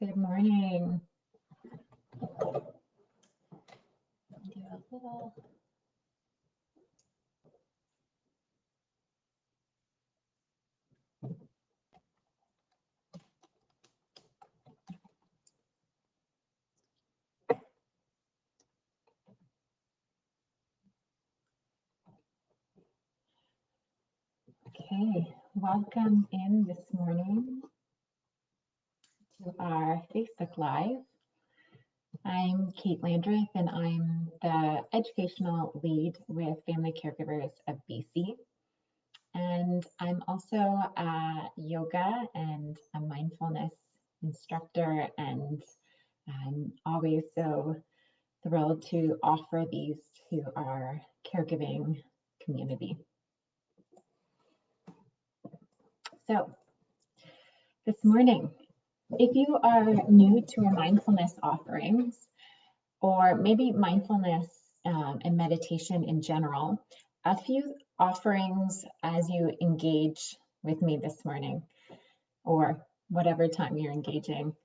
Good morning. Do a little. Okay, welcome in this morning to our Facebook Live. I'm Kate Landreth and I'm the educational lead with Family Caregivers of BC. And I'm also a yoga and a mindfulness instructor, and I'm always so thrilled to offer these to our caregiving community. So this morning, if you are new to our mindfulness offerings, or maybe mindfulness and meditation in general, a few offerings as you engage with me this morning, or whatever time you're engaging.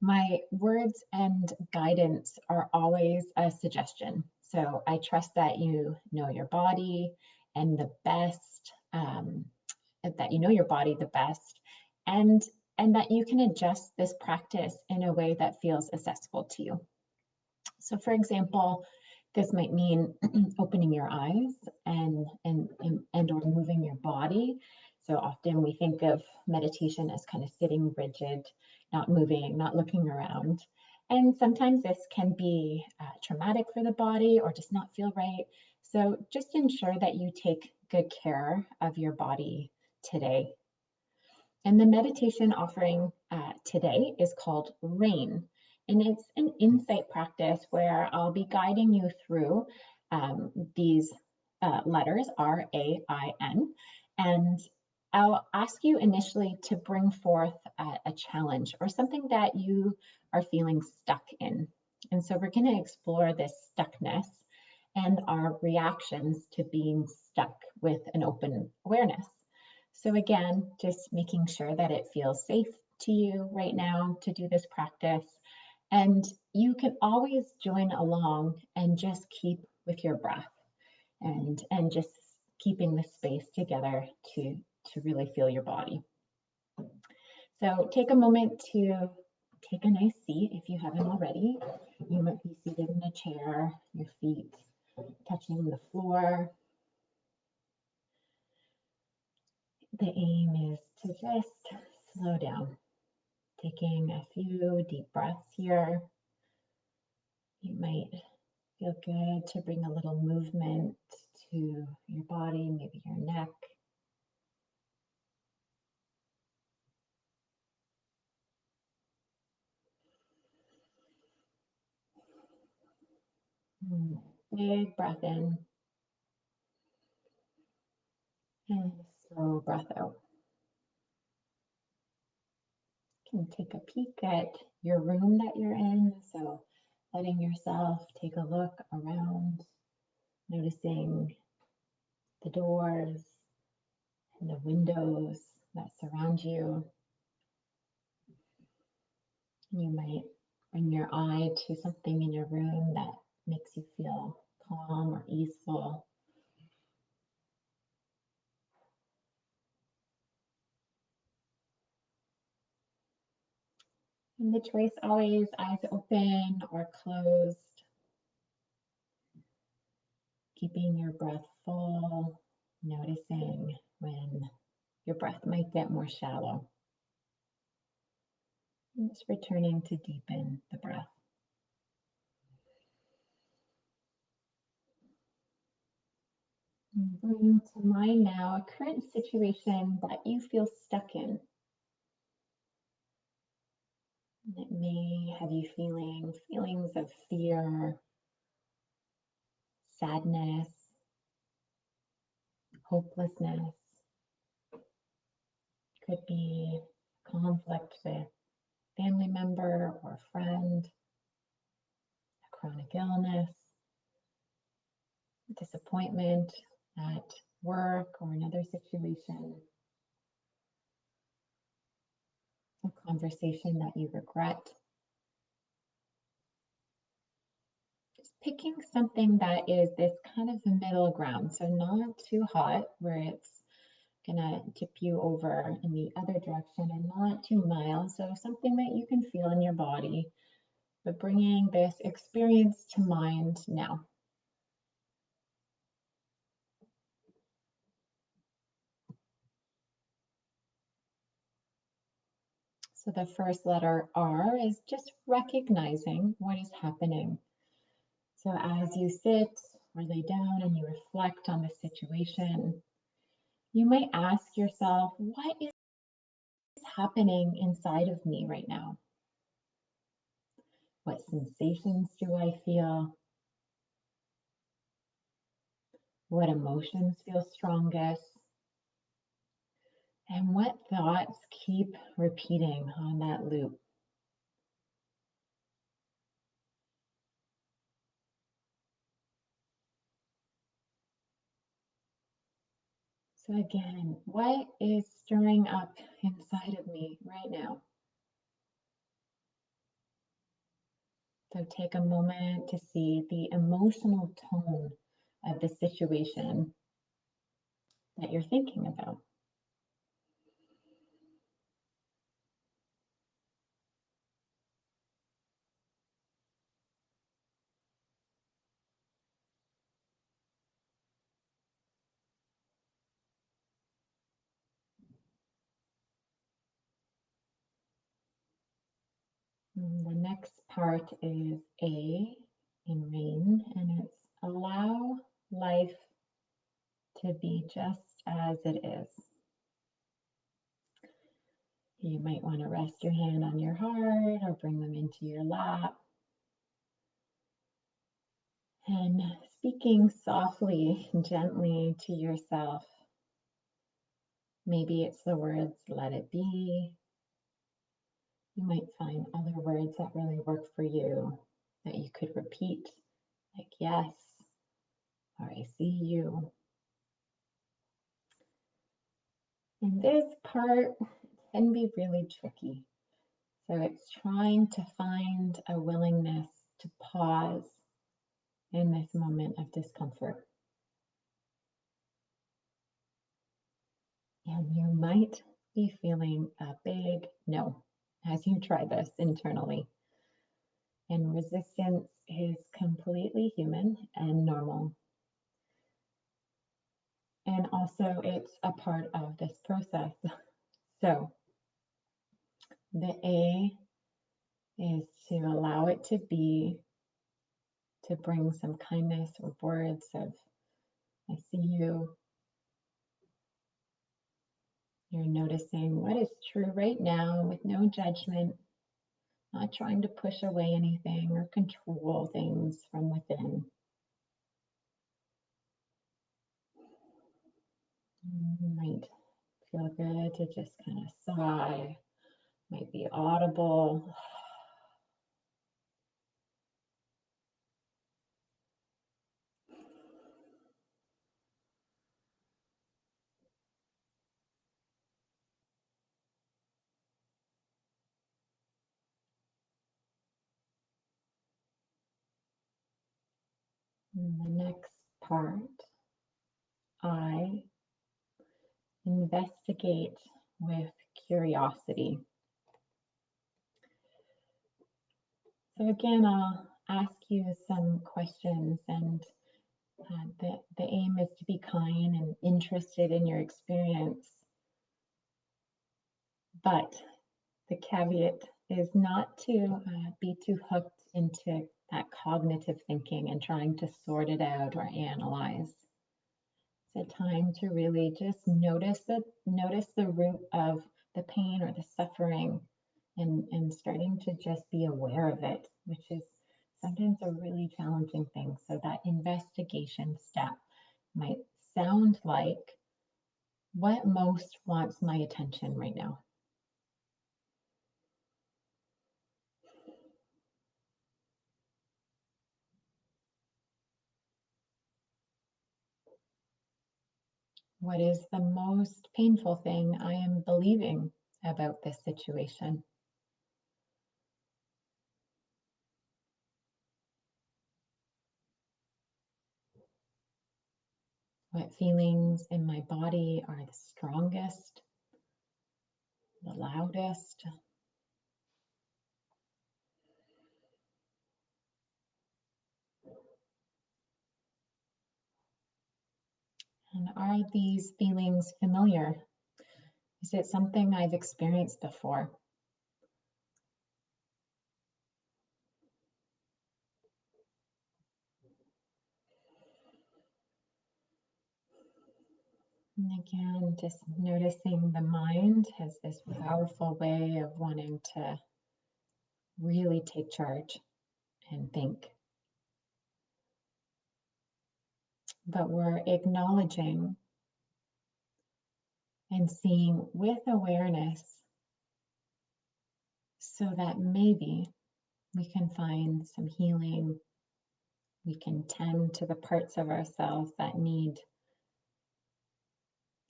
My words and guidance are always a suggestion. So I trust that you know your body and the best, that you know your body the best, and that you can adjust this practice in a way that feels accessible to you. So for example, this might mean opening your eyes and or moving your body. So often we think of meditation as kind of sitting rigid, not moving, not looking around. And sometimes this can be traumatic for the body or just not feel right. So just ensure that you take good care of your body today. And the meditation offering today is called RAIN. And it's an insight practice where I'll be guiding you through these letters, R-A-I-N. And I'll ask you initially to bring forth a challenge or something that you are feeling stuck in. And so we're going to explore this stuckness and our reactions to being stuck with an open awareness. So again, just making sure that it feels safe to you right now to do this practice. And you can always join along and just keep with your breath and just keeping the space together to really feel your body. So take a moment to take a nice seat if you haven't already. You might be seated in a chair, your feet touching the floor. The aim is to just slow down, taking a few deep breaths here. You might feel good to bring a little movement to your body, maybe your neck. Big breath in and slow breath out. You can take a peek at your room that you're in. So letting yourself take a look around, noticing the doors and the windows that surround you. You might bring your eye to something in your room that makes you feel calm or easeful. And the choice always eyes open or closed. Keeping your breath full, noticing when your breath might get more shallow. And just returning to deepen the breath. And bring to mind now a current situation that you feel stuck in. It may have you feeling feelings of fear, sadness, hopelessness. Could be conflict with a family member or a friend, a chronic illness, disappointment at work or another situation, a conversation that you regret picking something that is this kind of middle ground. So not too hot where it's gonna tip you over in the other direction and not too mild. So something that you can feel in your body, but bringing this experience to mind now. So the first letter R is just recognizing what is happening. So as you sit or lay down and you reflect on the situation, you might ask yourself, what is happening inside of me right now? What sensations do I feel? What emotions feel strongest? And what thoughts keep repeating on that loop? So, again, what is stirring up inside of me right now? So, take a moment to see the emotional tone of the situation that you're thinking about. The next part is A in rain, and it's allow life to be just as it is. You might want to rest your hand on your heart or bring them into your lap. And speaking softly and gently to yourself. Maybe it's the words, let it be. You might find other words that really work for you that you could repeat, like yes, or I see you. And this part can be really tricky. So it's trying to find a willingness to pause in this moment of discomfort. And you might be feeling a big no as you try this internally. And resistance is completely human and normal. And also, it's a part of this process. So, the A is to allow it to be, to bring some kindness or words of, I see you. You're noticing what is true right now with no judgment, not trying to push away anything or control things from within. You might feel good to just kind of sigh, might be audible. And the next part, I investigate with curiosity. So again, I'll ask you some questions, and the aim is to be kind and interested in your experience. But the caveat is not to be too hooked into that cognitive thinking and trying to sort it out or analyze. It's a time to really just notice the root of the pain or the suffering, and starting to just be aware of it, which is sometimes a really challenging thing. So that investigation step might sound like, what most wants my attention right now? What is the most painful thing I am believing about this situation? What feelings in my body are the strongest, the loudest? And are these feelings familiar? Is it something I've experienced before? And again, just noticing the mind has this powerful way of wanting to really take charge and think. But we're acknowledging and seeing with awareness so that maybe we can find some healing. We can tend to the parts of ourselves that need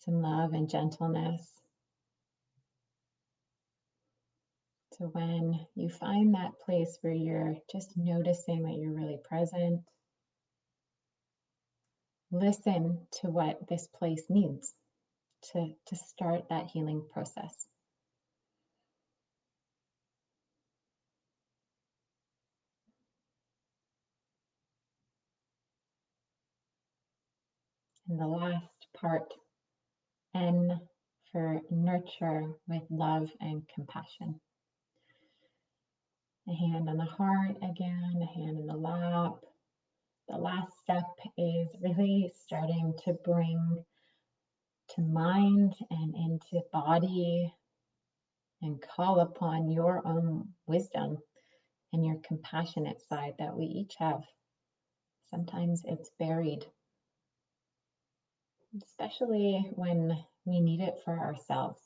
some love and gentleness. So when you find that place where you're just noticing that you're really present, listen to what this place needs to start that healing process. And the last part, N, for nurture with love and compassion. A hand on the heart again, a hand in the lap. The last step is really starting to bring to mind and into body and call upon your own wisdom and your compassionate side that we each have. Sometimes it's buried, especially when we need it for ourselves.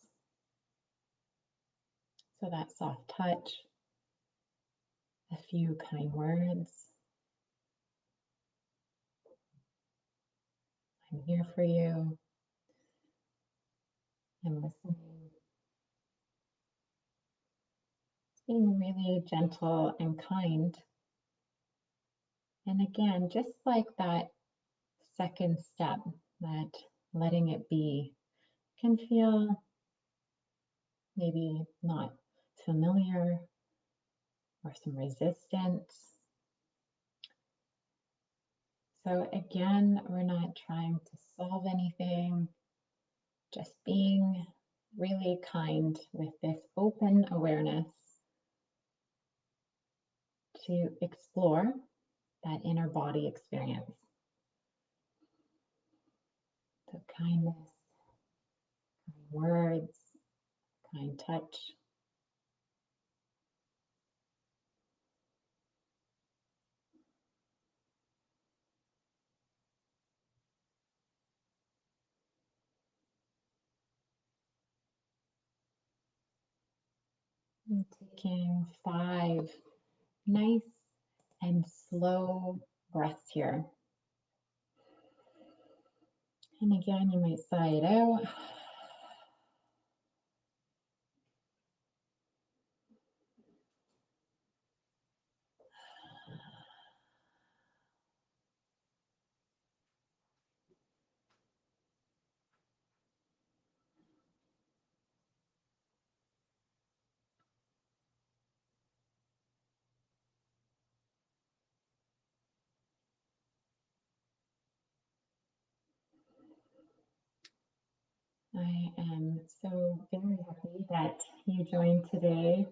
So that soft touch, a few kind words. I'm here for you. I'm listening. Being really gentle and kind. And again, just like that second step, that letting it be, can feel maybe not familiar or some resistance. So again, we're not trying to solve anything, just being really kind with this open awareness to explore that inner body experience. So kindness, kind words, kind touch. And taking 5 nice and slow breaths here. And again, you might sigh it out. I am so very happy that you joined today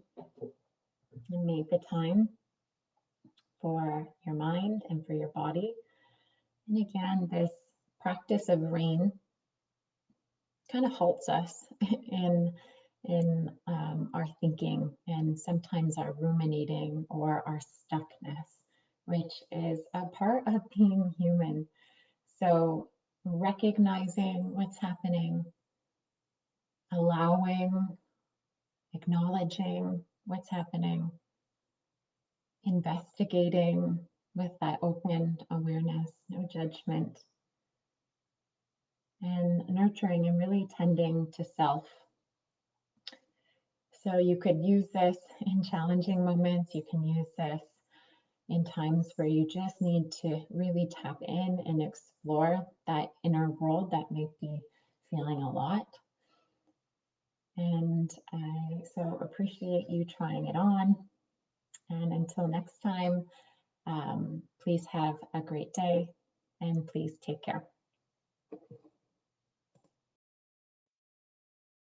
and made the time for your mind and for your body. And again, this practice of rain kind of halts us in our thinking and sometimes our ruminating or our stuckness, which is a part of being human. So recognizing what's happening, allowing, acknowledging what's happening, investigating with that open awareness, no judgment, and nurturing and really tending to self. So you could use this in challenging moments. You can use this in times where you just need to really tap in and explore that inner world that might be feeling a lot. And I so appreciate you trying it on. And until next time, please have a great day and please take care.